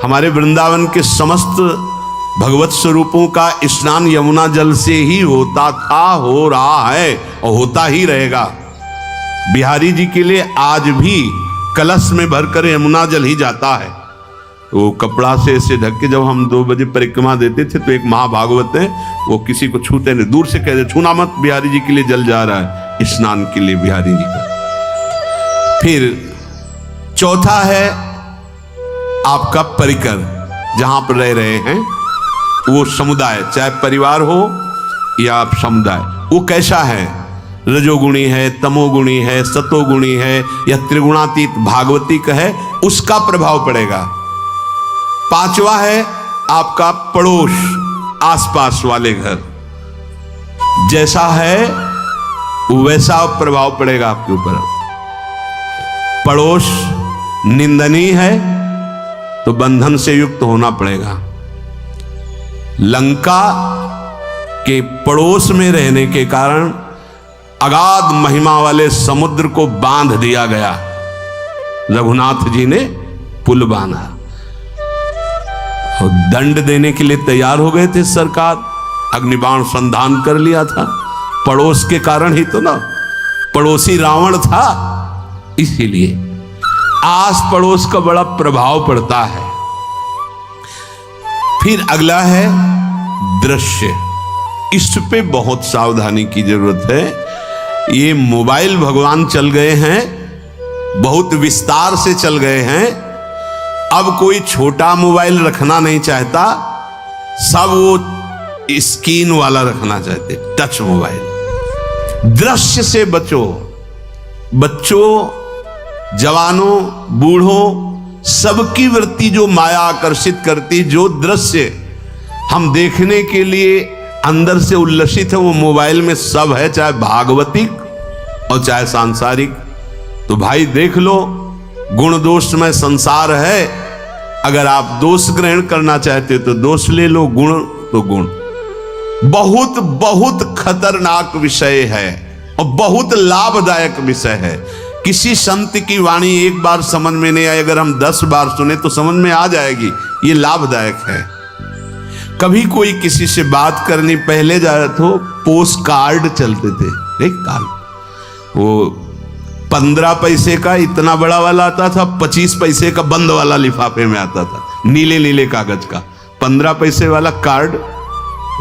हमारे वृंदावन के समस्त भगवत स्वरूपों का स्नान यमुना जल से ही होता था, हो रहा है और होता ही रहेगा। बिहारी जी के लिए आज भी कलश में भरकर यमुना जल ही जाता है। वो कपड़ा से ऐसे ढक के जब हम 2 बजे परिक्रमा देते थे तो एक महाभागवत है, वो किसी को छूते नहीं, दूर से कहते छूना मत, बिहारी जी के लिए जल जा रहा है स्नान के लिए बिहारी जी का। फिर चौथा है आपका परिकर, जहां पर रह रहे हैं वो समुदाय, चाहे परिवार हो या समुदाय, वो कैसा है, रजोगुणी है, तमोगुणी है, सतोगुणी है या त्रिगुणातीत भागवतिक है, उसका प्रभाव पड़ेगा। पांचवा है आपका पड़ोस, आसपास वाले घर, जैसा है वैसा प्रभाव पड़ेगा आपके ऊपर। पड़ोस निंदनीय है तो बंधन से युक्त होना पड़ेगा। लंका के पड़ोस में रहने के कारण अगाध महिमा वाले समुद्र को बांध दिया गया, रघुनाथ जी ने पुल बांधा और दंड देने के लिए तैयार हो गए थे सरकार, अग्निबाण संधान कर लिया था, पड़ोस के कारण ही तो ना, पड़ोसी रावण था, इसीलिए आस पड़ोस का बड़ा प्रभाव पड़ता है। फिर अगला है दृश्य, इस पे बहुत सावधानी की जरूरत है। ये मोबाइल भगवान चल गए हैं, बहुत विस्तार से चल गए हैं, अब कोई छोटा मोबाइल रखना नहीं चाहता, सब वो स्क्रीन वाला रखना चाहते, टच मोबाइल। दृश्य से बचो, बच्चों, जवानों, बूढ़ों, सबकी वृत्ति जो माया आकर्षित करती, जो दृश्य हम देखने के लिए अंदर से उल्लसित है, वो मोबाइल में सब है, चाहे भागवतिक और चाहे सांसारिक। तो भाई देख लो, गुण दोष में संसार है, अगर आप दोष ग्रहण करना चाहते हो तो दोष ले लो, गुण तो गुण। बहुत बहुत खतरनाक विषय है और बहुत लाभदायक विषय है। किसी संत की वाणी एक बार समझ में नहीं आई, अगर हम 10 बार सुने तो समझ में आ जाएगी, ये लाभदायक है। कभी कोई किसी से बात करनी, पहले जाए तो पोस्ट कार्ड चलते थे, एक कार्ड, वो 15 पैसे का इतना बड़ा वाला आता था, 25 पैसे का बंद वाला लिफाफे में आता था, नीले नीले कागज का 15 पैसे वाला कार्ड,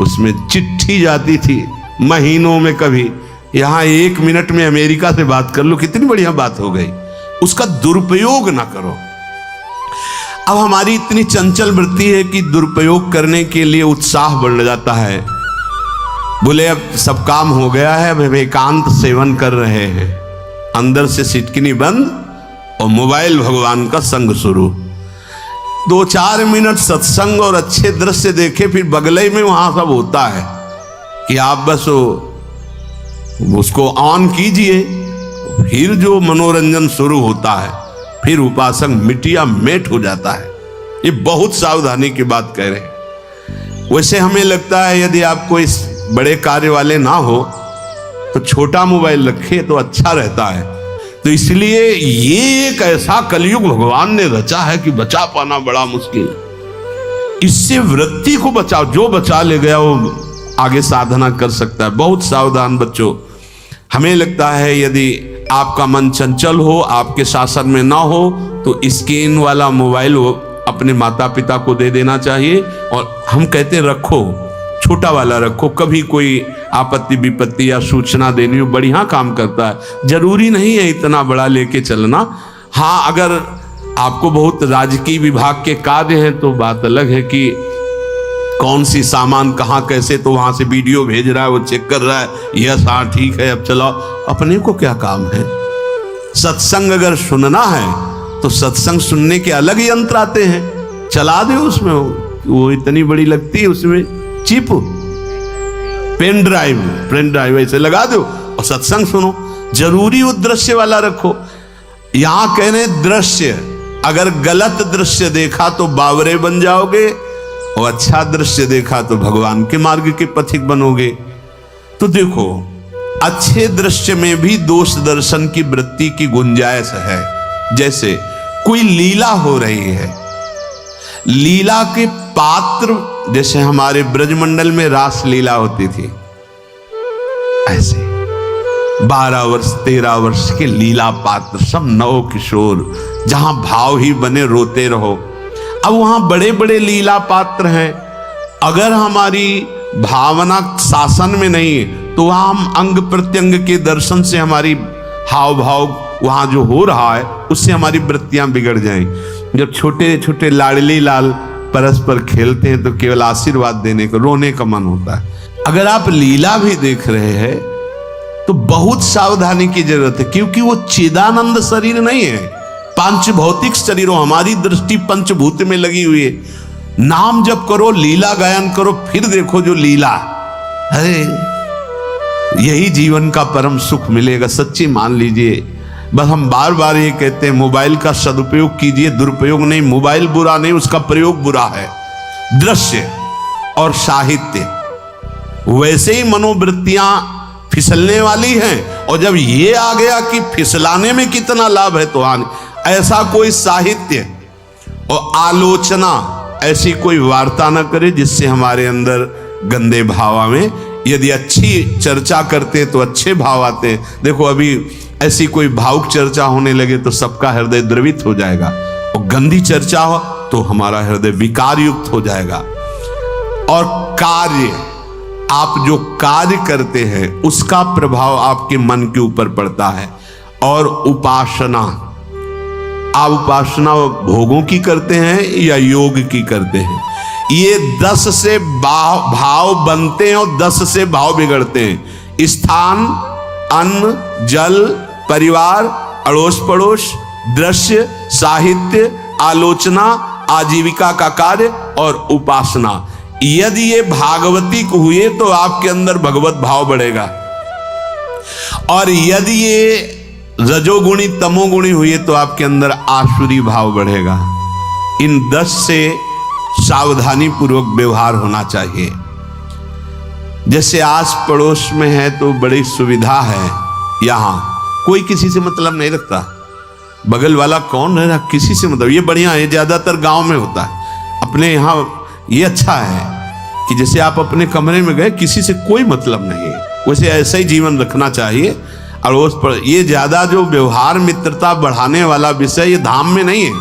उसमें चिट्ठी जाती थी महीनों में। कभी यहां 1 मिनट में अमेरिका से बात कर लो, कितनी बढ़िया बात हो गई। उसका दुरुपयोग ना करो। अब हमारी इतनी चंचल वृत्ति है कि दुरुपयोग करने के लिए उत्साह बढ़ जाता है। बोले अब सब काम हो गया है, अब एकांत सेवन कर रहे हैं, अंदर से सिटकिनी बंद और मोबाइल भगवान का संग शुरू। 2-4 मिनट सत्संग और अच्छे दृश्य देखे, फिर बगले में वहां सब होता है कि आप बस उसको ऑन कीजिए, फिर जो मनोरंजन शुरू होता है, फिर उपासक मिटिया मेट हो जाता है। ये बहुत सावधानी की बात कह रहे हैं। वैसे हमें लगता है यदि आप कोई बड़े कार्य वाले ना हो तो छोटा मोबाइल रखे तो अच्छा रहता है। तो इसलिए ये एक ऐसा कलयुग भगवान ने रचा है कि बचा पाना बड़ा मुश्किल। इससे वृत्ति को बचाओ, जो बचा ले गया वो आगे साधना कर सकता है। बहुत सावधान बच्चों। हमें लगता है यदि आपका मन चंचल हो, आपके शासन में ना हो, तो स्क्रीन वाला मोबाइल वो अपने माता पिता को दे देना चाहिए। और हम कहते रखो, छोटा वाला रखो, कभी कोई आपत्ति विपत्ति या सूचना देनी हो, बढ़िया काम करता है। जरूरी नहीं है इतना बड़ा लेके चलना। हाँ, अगर आपको बहुत राजकीय विभाग के कार्य हैं तो बात अलग है कि कौन सी सामान कहाँ कैसे, तो वहां से वीडियो भेज रहा है, वो चेक कर रहा है, यस हाँ ठीक है अब चलाओ। अपने को क्या काम है? सत्संग अगर सुनना है तो सत्संग सुनने के अलग यंत्र आते हैं, चला दे उसमें, वो इतनी बड़ी लगती है, उसमें चिप, पेन ड्राइव ऐसे लगा दो और सत्संग सुनो। जरूरी वो दृश्य वाला रखो। यहां कह रहे दृश्य, अगर गलत दृश्य देखा तो बावरे बन जाओगे और अच्छा दृश्य देखा तो भगवान के मार्ग के पथिक बनोगे। तो देखो, अच्छे दृश्य में भी दोष दर्शन की वृत्ति की गुंजाइश है। जैसे कोई लीला हो रही है, लीला के पात्र, जैसे हमारे ब्रजमंडल में रास लीला होती थी, ऐसे 12 वर्ष 13 वर्ष के लीला पात्र, सब नव किशोर, जहां भाव ही बने रोते रहो। अब वहां बड़े बड़े लीला पात्र हैं, अगर हमारी भावना शासन में नहीं है तो वहां हम अंग प्रत्यंग के दर्शन से हमारी हाव भाव वहां जो हो रहा है उससे हमारी वृत्तियां बिगड़ जाएं। जब छोटे छोटे लाडली लाल परस्पर खेलते हैं तो केवल आशीर्वाद देने को, रोने का मन होता है। अगर आप लीला भी देख रहे हैं तो बहुत सावधानी की जरूरत है, क्योंकि वो चिदानंद शरीर नहीं है, पांच भौतिक शरीरों, हमारी दृष्टि पंचभूत में लगी हुई है। नाम जप करो, लीला गायन करो, फिर देखो जो लीला, अरे यही जीवन का परम सुख मिलेगा, सच्ची मान लीजिए। बस हम बार बार ये कहते हैं मोबाइल का सदुपयोग कीजिए, दुरुपयोग नहीं। मोबाइल बुरा नहीं, उसका प्रयोग बुरा है। दृश्य और साहित्य वैसे ही मनोवृत्तियां फिसलने वाली हैं, और जब ये आ गया कि फिसलाने में कितना लाभ है तो ऐसा कोई साहित्य और आलोचना, ऐसी कोई वार्ता न करे जिससे हमारे अंदर गंदे भाव आवे। यदि अच्छी चर्चा करते तो अच्छे भाव आते। देखो अभी ऐसी कोई भावुक चर्चा होने लगे तो सबका हृदय द्रवित हो जाएगा, और गंदी चर्चा हो तो हमारा हृदय विकार युक्त हो जाएगा। और कार्य, आप जो कार्य करते हैं उसका प्रभाव आपके मन के ऊपर पड़ता है। और उपासना, आप उपासना भोगों की करते हैं या योग की करते हैं, ये 10 से भाव बनते हैं और 10 से भाव बिगड़ते हैं। स्थान, अन्न, जल, परिवार, अड़ोस पड़ोस, दृश्य, साहित्य, आलोचना, आजीविका का कार्य और उपासना, यदि ये भागवतिक हुए तो आपके अंदर भगवत भाव बढ़ेगा, और यदि ये रजोगुणी तमोगुणी हुए तो आपके अंदर आसुरी भाव बढ़ेगा। इन 10 से सावधानी पूर्वक व्यवहार होना चाहिए। जैसे आस पड़ोस में है तो बड़ी सुविधा है, यहां कोई किसी से मतलब नहीं रखता, बगल वाला कौन है ना, किसी से मतलब, ये बढ़िया है, ज्यादातर गांव में होता है। अपने यहाँ ये अच्छा है कि जैसे आप अपने कमरे में गए, किसी से कोई मतलब नहीं, वैसे ऐसा ही जीवन रखना चाहिए। अड़ोस पर ये ज्यादा जो व्यवहार मित्रता बढ़ाने वाला विषय, ये धाम में नहीं है,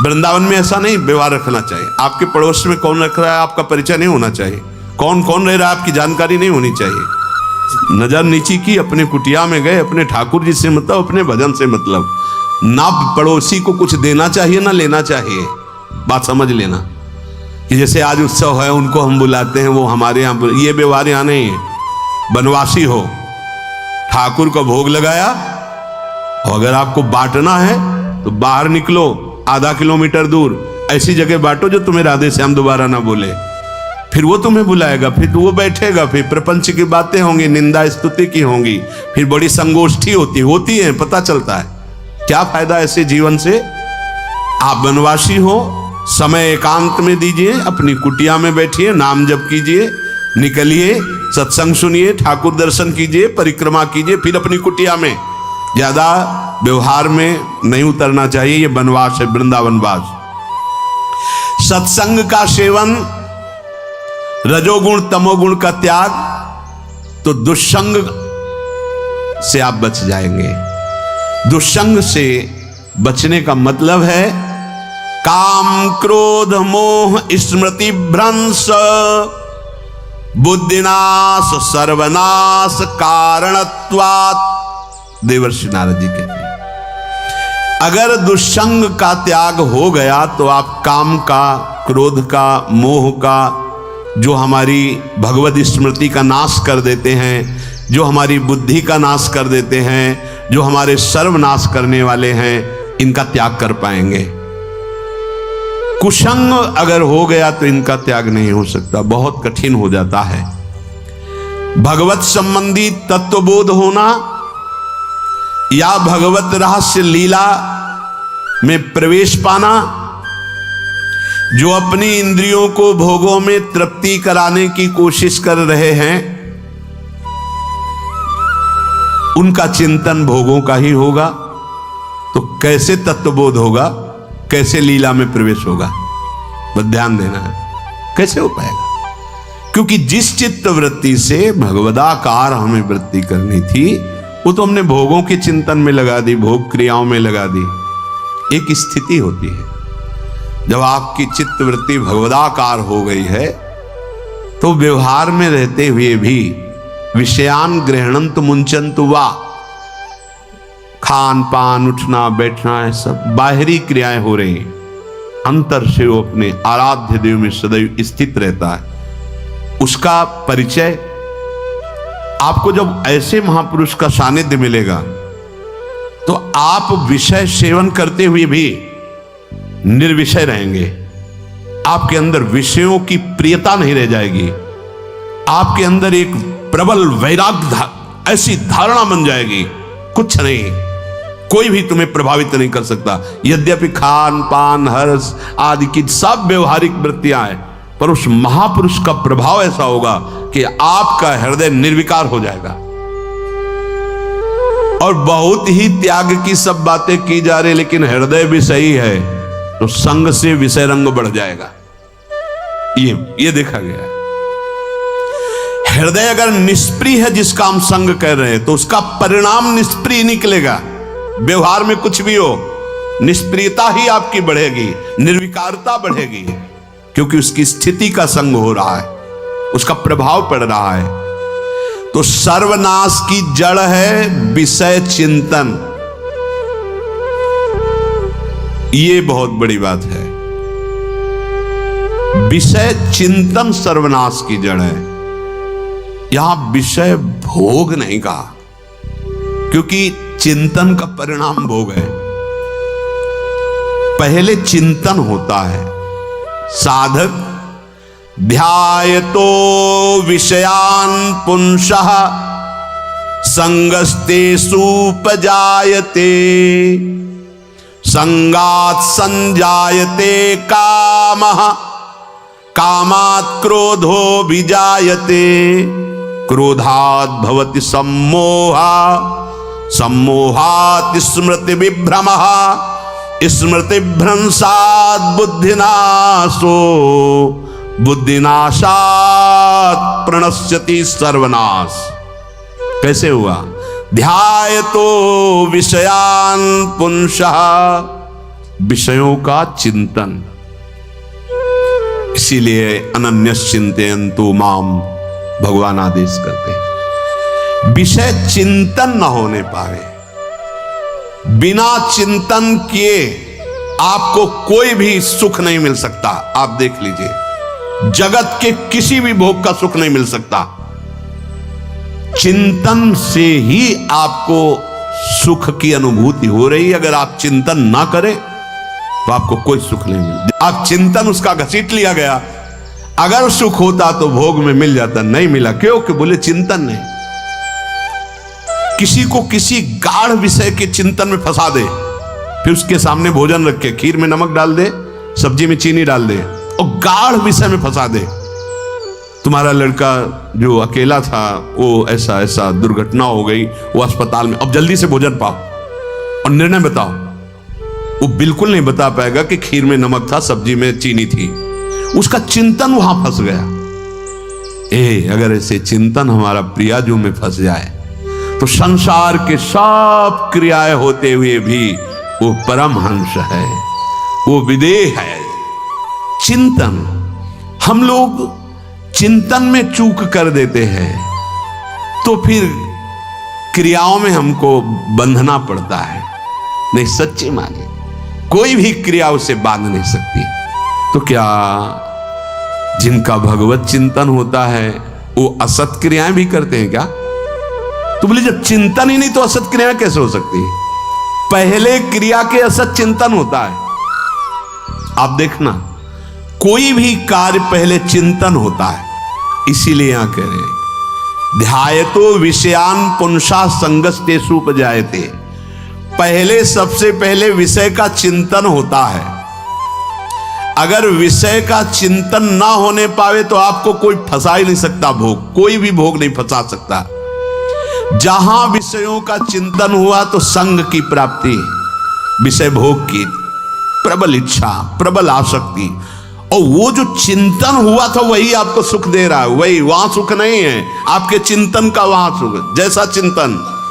वृंदावन में ऐसा नहीं व्यवहार रखना चाहिए। आपके पड़ोस में कौन रख रहा है आपका परिचय नहीं होना चाहिए, कौन कौन रह रहा है आपकी जानकारी नहीं होनी चाहिए। नजर नीची की, अपने कुटिया में गए, अपने ठाकुर जी से मतलब, अपने भजन से मतलब, ना पड़ोसी को कुछ देना चाहिए ना लेना चाहिए। बात समझ लेना कि जैसे आज उत्सव है उनको हम बुलाते हैं, वो हमारे यहाँ, ये व्यवहार यहाँ नहीं है। बनवासी हो, ठाकुर को भोग लगाया, और अगर आपको बांटना है तो बाहर निकलो, आधा किलोमीटर दूर ऐसी जगह बांटो जो तुम्हें राधे श्याम दोबारा ना बोले, फिर वो तुम्हें बुलाएगा, फिर वो बैठेगा, फिर प्रपंच की बातें होंगी, निंदा स्तुति की होंगी, फिर बड़ी संगोष्ठी होती है, पता चलता है। क्या फायदा ऐसे जीवन से? आप वनवासी हो, समय एकांत में दीजिए, अपनी कुटिया में बैठिए, नाम जप कीजिए, निकलिए, सत्संग सुनिए, ठाकुर दर्शन कीजिए, परिक्रमा कीजिए, फिर अपनी कुटिया में। ज्यादा व्यवहार में नहीं उतरना चाहिए, ये वनवास है, वृंदावनवास। सत्संग का सेवन, रजोगुण तमोगुण का त्याग, तो दुष्संग से आप बच जाएंगे। दुष्संग से बचने का मतलब है काम क्रोध मोह स्मृति भ्रंश बुद्धिनाश सर्वनाश कारणत्वात्, देवर्षि नारद जी कहते हैं। अगर दुष्संग का त्याग हो गया तो आप काम का, क्रोध का, मोह का, जो हमारी भगवत स्मृति का नाश कर देते हैं, जो हमारी बुद्धि का नाश कर देते हैं, जो हमारे सर्वनाश करने वाले हैं, इनका त्याग कर पाएंगे। कुसंग अगर हो गया तो इनका त्याग नहीं हो सकता, बहुत कठिन हो जाता है। भगवत संबंधी तत्वबोध होना या भगवत रहस्य लीला में प्रवेश पाना, जो अपनी इंद्रियों को भोगों में तृप्ति कराने की कोशिश कर रहे हैं, उनका चिंतन भोगों का ही होगा, तो कैसे तत्वबोध होगा, कैसे लीला में प्रवेश होगा? बस ध्यान देना है। कैसे हो पाएगा? क्योंकि जिस चित्त वृत्ति से भगवदाकार हमें वृत्ति करनी थी वो तो हमने भोगों के चिंतन में लगा दी, भोग क्रियाओं में लगा दी। एक स्थिति होती है जब आपकी चित्त वृत्ति भगवदाकार हो गई है तो व्यवहार में रहते हुए भी विषयान ग्रहणंत मुंचंत वा, खान पान उठना बैठना है सब बाहरी क्रियाएं हो रही हैं, अंतर से वो अपने आराध्य देव में सदैव स्थित रहता है। उसका परिचय आपको जब ऐसे महापुरुष का सानिध्य मिलेगा तो आप विषय सेवन करते हुए भी निर्विषय रहेंगे। आपके अंदर विषयों की प्रियता नहीं रह जाएगी। आपके अंदर एक प्रबल वैराग्य ऐसी धारणा बन जाएगी, कुछ नहीं, कोई भी तुम्हें प्रभावित नहीं कर सकता। यद्यपि खान पान हर्ष आदि की सब व्यवहारिक वृत्तियां हैं, पर उस महापुरुष का प्रभाव ऐसा होगा कि आपका हृदय निर्विकार हो जाएगा। और बहुत ही त्याग की सब बातें की जा रही, लेकिन हृदय भी सही है तो संग से विषय रंग बढ़ जाएगा। ये देखा गया है। हृदय अगर निष्प्रिय है जिसका हम संग कह रहे हैं तो उसका परिणाम निष्प्रिय निकलेगा। व्यवहार में कुछ भी हो, निष्प्रियता ही आपकी बढ़ेगी, निर्विकारता बढ़ेगी, क्योंकि उसकी स्थिति का संग हो रहा है, उसका प्रभाव पड़ रहा है। तो सर्वनाश की जड़ है विषय चिंतन। ये बहुत बड़ी बात है। विषय चिंतन सर्वनाश की जड़ है। यहां विषय भोग नहीं कहा, क्योंकि चिंतन का परिणाम भोग है। पहले चिंतन होता है। साधक ध्यायतो विषयान पुंसः संगस्तेषु उपजायते, संगात् संजायते कामः, कामात् क्रोधो विजायते, क्रोधात् भवति सम्मोहः, सम्मोहात् स्मृति विभ्रमः, स्मृति भ्रंशात् बुद्धिनाशो, बुद्धिनाशात् प्रणश्यति सर्वनाश। कैसे हुआ? ध्यायतो विषयान पुंसः, विषयों का चिंतन। इसीलिए अनन्यश्चिन्तयन्तु माम भगवान आदेश करते हैं। विषय चिंतन न होने पाए, बिना चिंतन किए आपको कोई भी सुख नहीं मिल सकता। आप देख लीजिए, जगत के किसी भी भोग का सुख नहीं मिल सकता। चिंतन से ही आपको सुख की अनुभूति हो रही है। अगर आप चिंतन ना करें तो आपको कोई सुख नहीं मिलता। आप चिंतन उसका घसीट लिया गया, अगर सुख होता तो भोग में मिल जाता, नहीं मिला। क्यों? कि बोले चिंतन नहीं। किसी को किसी गाढ़ विषय के चिंतन में फंसा दे, फिर उसके सामने भोजन रख के खीर में नमक डाल दे, सब्जी में चीनी डाल दे और गाढ़ विषय में फंसा दे। तुम्हारा लड़का जो अकेला था वो ऐसा ऐसा दुर्घटना हो गई, वो अस्पताल में, अब जल्दी से भोजन पाओ और निर्णय बताओ। वो बिल्कुल नहीं बता पाएगा कि खीर में नमक था, सब्जी में चीनी थी। उसका चिंतन वहां फंस गया। अगर ऐसे चिंतन हमारा प्रियाजू में फंस जाए तो संसार के सब क्रियाएं होते हुए भी वो परमहंस है, वो विदेह है। चिंतन, हम लोग चिंतन में चूक कर देते हैं तो फिर क्रियाओं में हमको बंधना पड़ता है। नहीं, सच्ची माने कोई भी क्रिया उसे बांध नहीं सकती। तो क्या जिनका भगवत चिंतन होता है वो असत क्रियाएं भी करते हैं क्या? तो बोले जब चिंतन ही नहीं तो असत क्रियाएं कैसे हो सकती? पहले क्रिया के असत चिंतन होता है। आप देखना, कोई भी कार्य पहले चिंतन होता है। इसीलिए यहां कह रहे हैं ध्यायतो विषयान पुंसा संगस्तेषु उपजायते। पहले, सबसे पहले विषय का चिंतन होता है। अगर विषय का चिंतन ना होने पावे तो आपको कोई फंसा ही नहीं सकता। भोग, कोई भी भोग नहीं फंसा सकता। जहां विषयों का चिंतन हुआ तो संग की प्राप्ति, विषय भोग की प्रबल इच्छा, प्रबल आसक्ति, और वो जो चिंतन हुआ था वही आपको सुख दे रहा है, वही, वहां सुख नहीं है, आपके चिंतन का वहां सुख, जैसा चिंतन।